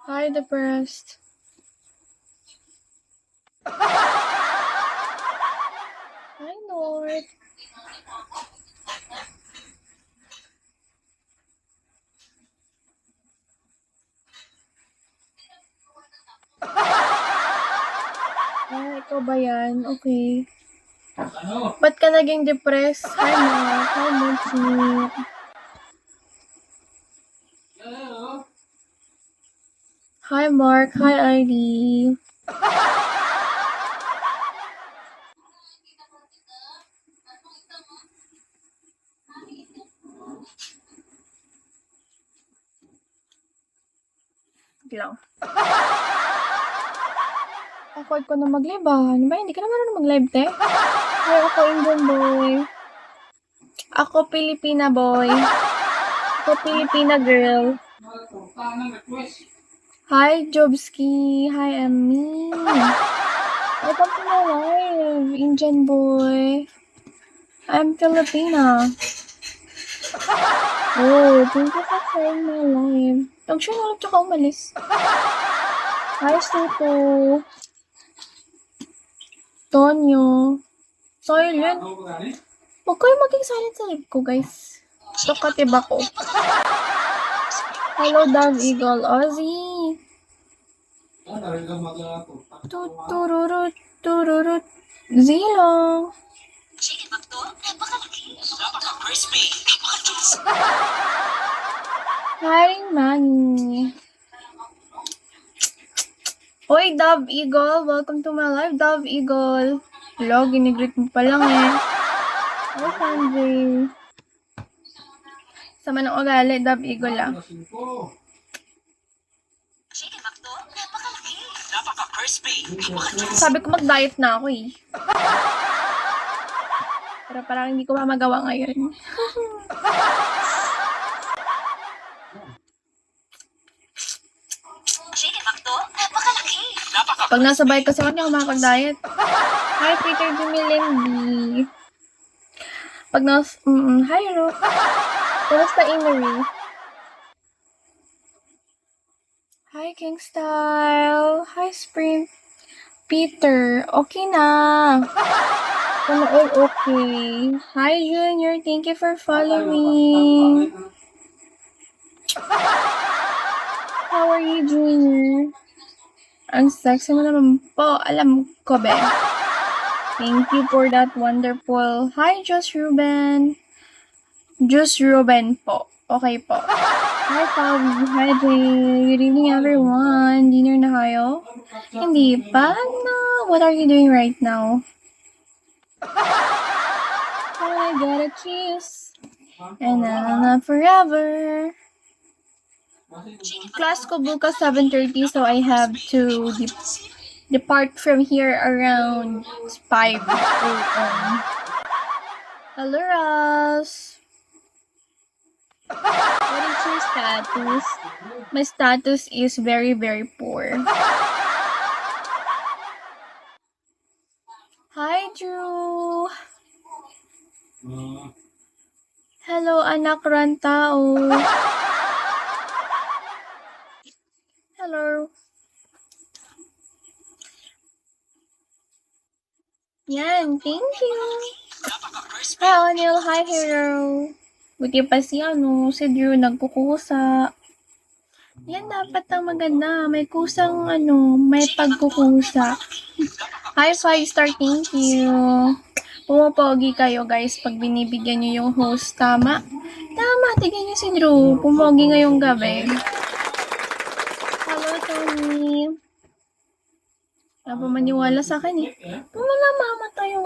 Hi, depressed. Hi, Lord. Ikaw ba yan? Okay. Ba't ka naging depressed? Hi, Mark. Hi, Mochi. Hi, Mark. Hi, Ivy. Lang. Afford ko na mag-live Ano ba? Hindi ka naman na mag-live, te? Hi, ako Indian boy. Ako Pilipina boy. Ako Pilipina girl. Hi, Jobski. Hi, Emmy. Welcome to my live, Indian boy. I'm Filipina. Oh, thank you for sharing my live. Nag-share na ulit tsaka umalis. Hi, Suto. Tonyo. Silent. Huwag kayo maging silent sa live ko, guys. Tukatib ako. Hello, Dove Eagle. Ozzy. Tutururut. Tururut. Zilong. Hi, Manny. Hoy, Dove Eagle. Welcome to my live, Dove Eagle. Hello, ginigreet mo pa lang eh. Hi, Sanjay. Sama ng ugali, Dove Eagle lang. Sabi ko mag-diet na ako eh. Pero parang hindi ko pa magawa ngayon. Pag nasa bike kasi ako, hindi ako makapag-diet. Hi, Peter Dumilindi. Pag nasa... Hi, Ro. Kamusta Inery? Hi, King Style. Hi, Sprint. Peter. Okay na. Sana all okay. Hi, Junior. Thank you for following. How are you, Junior? Ang sexy mo naman po. Alam ko, Ben. Thank you for that wonderful. Hi, Just Ruben. Just Ruben po. Okay po. Hi, Pawi. Hi, Jay. Good evening, everyone. Dinner na kayo? Hindi pa? No. What are you doing right now? I got a kiss. And I'm forever. Class ko bukas 7:30, so I have to depart from here around 5 a.m. Hello, Ross. What is your status? My status is very, very poor. Hi, Drew. Hello, anak rantao. Hello. Yan, thank you. Hi, O'Neil. Hi, Hero. Buti pa si Drew nagkukusa. Yan dapat ang maganda. May kusang may pagkukusa. Hi, 5-star, thank you. Pumapogi kayo guys pag binibigyan nyo yung host. Tama? Tama, tignan nyo si Drew. Pumogi ngayong gabi. Hello, Tony. Wala pa maniwala sa akin eh. Wala mamatay yung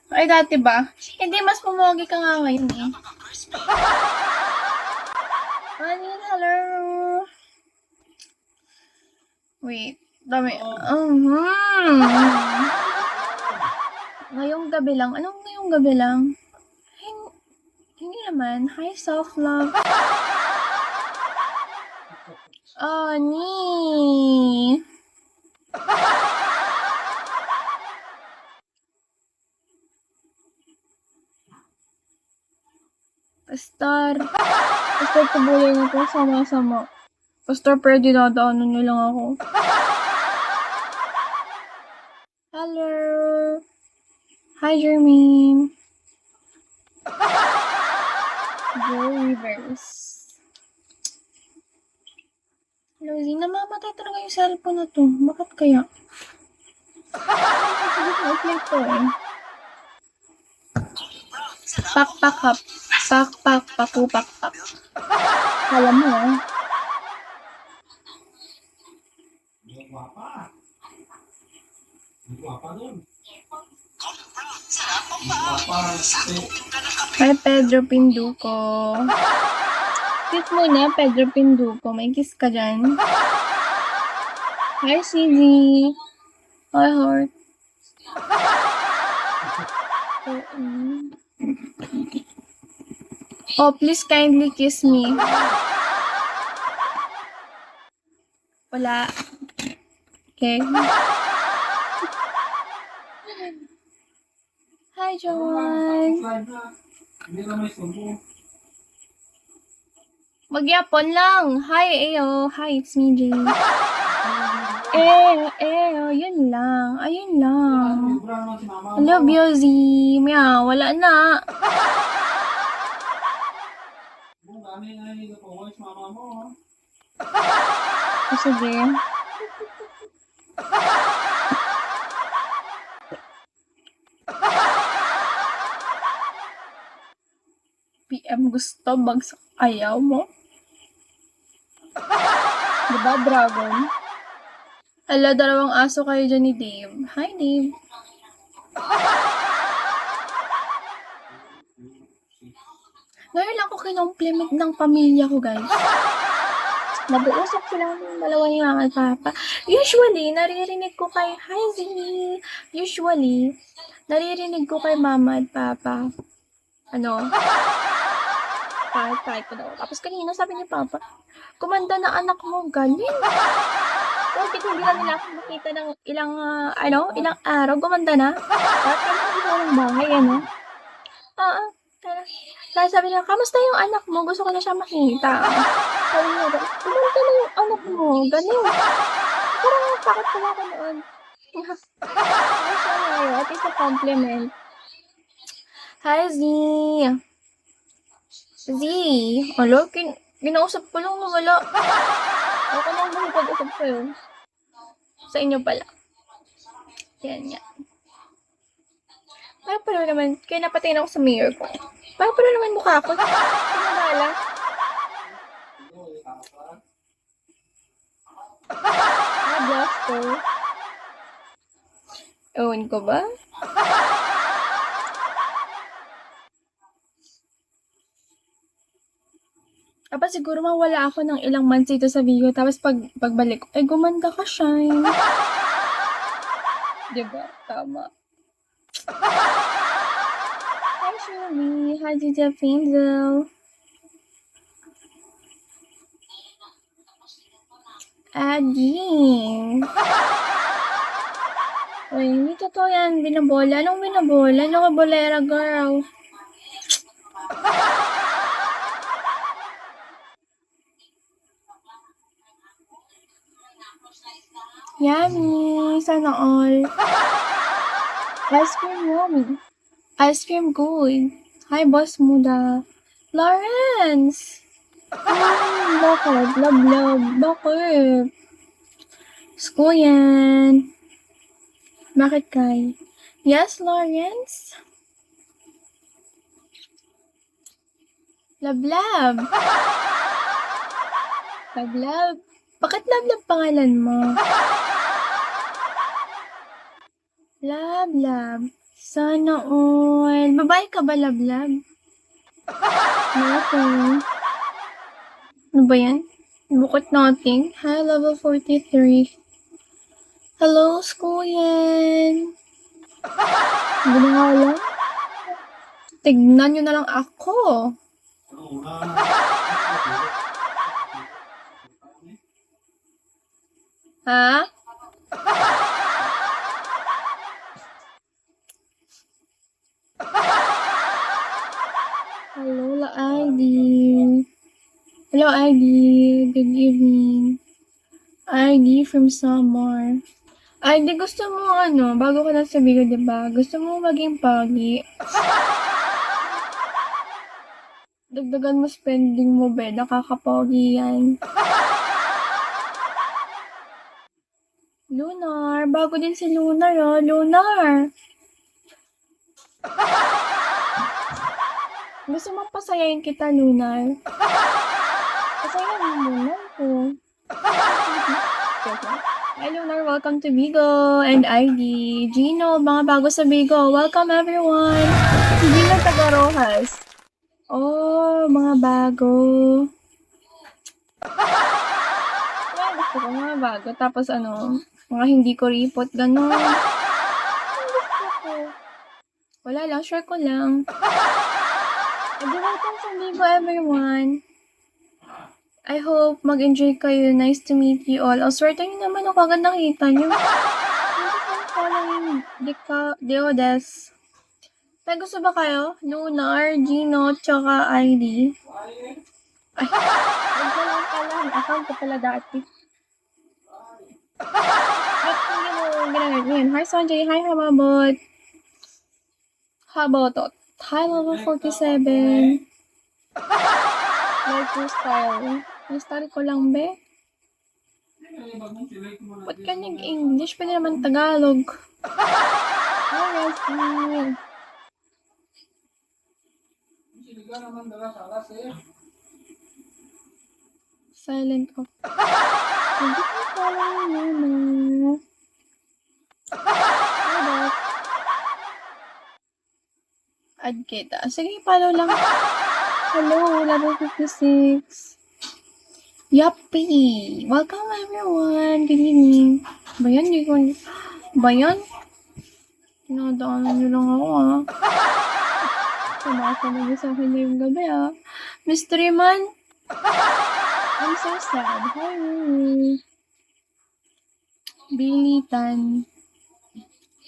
Ay, dati ba? Hindi, mas pumogi ka nga ngayon eh. Honey, hello. Wait, dami. Ngayong gabi lang. Anong ngayong gabi lang? Hindi naman. Hi, self-love. Ni. Pastor. Pastor Kabulay na to, sama-sama. Pastor, pero dinadaanan niyo lang ako. Hello! Hi, Jermaine! Joe Rivers. Lozy, namamatay talaga yung cellphone na to. Bakit kaya? Sige, to eh. Pak, pak, hap. Pak, pak, paku, pak, pak. Kala mo eh. Hi, Pedro Pinduco. Kiss muna, Pedro Pinduco. May kiss ka dyan. Hi, CZ. Hi, Heart. Oh, please kindly kiss me. Wala. Okay. Hi, John. Magyapon lang. Hi, Ayo. Hi, it's me, Jay. Eyo, yun lang. Ayun lang. Hello, Biozy. Meow, wala na. Sige. PM gusto, bagsak ayaw mo. Diba, Dragon? Ala, dalawang aso kayo dyan ni Dave. Hi, Dave. Ngayon lang ko kinompliment ng pamilya ko, guys. Nag-uusap silang dalawa ni Mama at Papa. Usually, naririnig ko kay naririnig ko kay Mama at Papa. Kahit ko daw. Tapos kanina sabi ni Papa, kumanda na anak mo, galing. Bakit hindi na nila ako makita ng ilang araw, gumanda na. Bakit kami ng bahay, ano? Kaya sabi nila, kamusta yung anak mo? Gusto ko na siya makita. Sabi niya, kumanta na yung anak mo, galing. Parang takot pala ako noon. At least a compliment. Hi, Z. Alo, ginausap ko lang na wala. Ako lang makipag-usap sa'yo. Sa inyo pala. Yan. Parang pala naman, kaya napatingin ako sa mirror ko. Parang pala naman mukha ko. Pinagala. Blaster. Ewan ko ba? Aba, siguro mawala ako ng ilang months dito sa Vigo. Tapos pagbalik ko, gumanda ka, Shine. Diba? Tama. Hi, Shirley. Hi, Gigi Finzel. Ading. Uy, hindi totoo yan. Binabola. Anong binabola? Ano ka, bolera, girl? Yummy! Sana all. Ice cream yummy. Ice cream good. Hi, Boss Muda. Lawrence! Bakit? Love. Bakit? School yan. Bakit, Kai? Yes, Lawrence? Love. Love. Bakit Love pangalan mo? Love. Sana all. Babae ka ba, Love? Nothing. Ano ba yan? Bukot nothing. Hi, level 43. Hello, school yan. Hindi na nga lang. Tignan nyo na lang ako. Ha? Hello, La ID. Hello, ID. Good evening. ID from Samar. ID, gusto mo bago ka na sa Bigo, diba? Gusto mo maging pogi? Dagdagan mo spending mo, be. Nakakapogi yan. Lunar. Bago din si Lunar, oh. Lunar. Gusto mo pasayain kita, Lunar? Pasayain mo muna ko. Hi, Lunar. Welcome to Bigo and ID. Gino, mga bago sa Bigo. Welcome, everyone. Si Gino Tagarojas. Oh, mga bago. Kaya gusto ko mga bago. Tapos mga hindi ko report, gano'n. Gusto ko. Wala lang, share ko lang. Welcome sa Bigo, everyone. I hope mag-enjoy kayo. Nice to meet you all. Swerte nyo naman ako agad nakita nyo. Thank you for following Deodes. May gusto ba kayo? Lunar, Gino, tsaka ID. Ay, huwag ko lang pala. May account ko pala dati. Ba't hindi mo ginamit yun? Hi, Sanjay. Hi, Hababot. Habotot. Hi, level 47. Like your style. Yung style ko lang, be. Ba't ka nag-English? Pwede naman Tagalog. Hi, Resty. Silent off. Hindi ko pala yun. Add kita. Sige, follow lang. Hello, level 56. Yuppie! Welcome everyone! Good evening. Bayan, di ko... Bayan? Tinadaanan nyo lang ako, Tumasa na sa akin ngayong gabi, Mystery Man! I'm so sad. Hi, Billy Tan.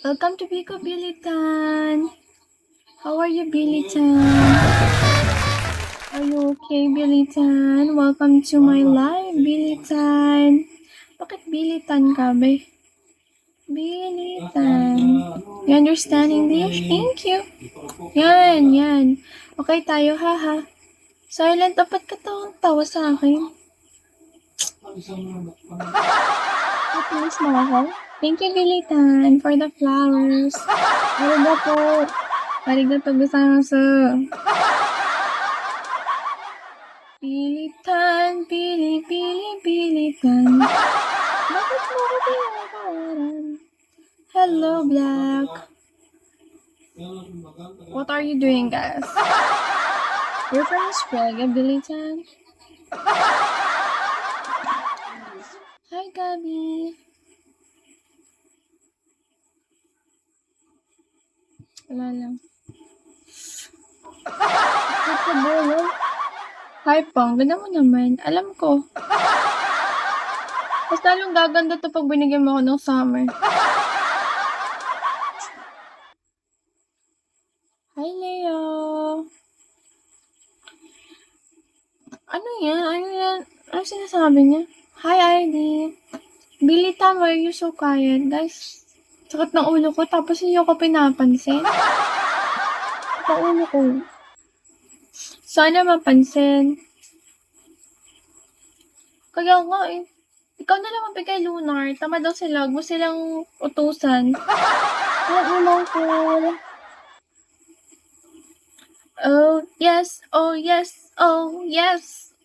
Welcome to Bigo, Billy Tan. How are you, Billy Tan? Are you okay, Billy Tan? Welcome to my live, Billy Tan. Bakit Billy Tan ka, be? Billy Tan. You understand English? Thank you. Yan. Okay tayo, haha. Silent, dapat ka tawa sa akin. Happiness mo ako? Thank you, Billy Tan, for the flowers. Arigato. Arigato gozaimasu. Billy Tan, Billy Tan. Bakit mo ko pinatawaran? Hello, Black. What are you doing, guys? You're from Australia, Billy Tan? Hi, Gabby. Wala lang. Hi, Pong. Ganda mo naman. Alam ko. Mas lalong gaganda to pag binigyan mo ako ng summer. Hi, Leo. Ano yan? Ano sinasabi niya? Hi, ID. Billy Tan, why are you so quiet? Guys, sakit ng ulo ko tapos hindi ko pinapansin. Sa ulo ko. Sana mapansin. Kaya nga ikaw na lang mabigay, Lunar. Tama daw sila. Huwag mo silang utusan. Oh, yes. Oh, yes. Oh, yes.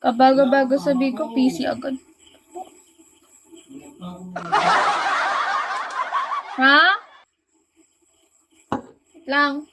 Kabago-bago sabi ko, PC agad. Ha? Lang.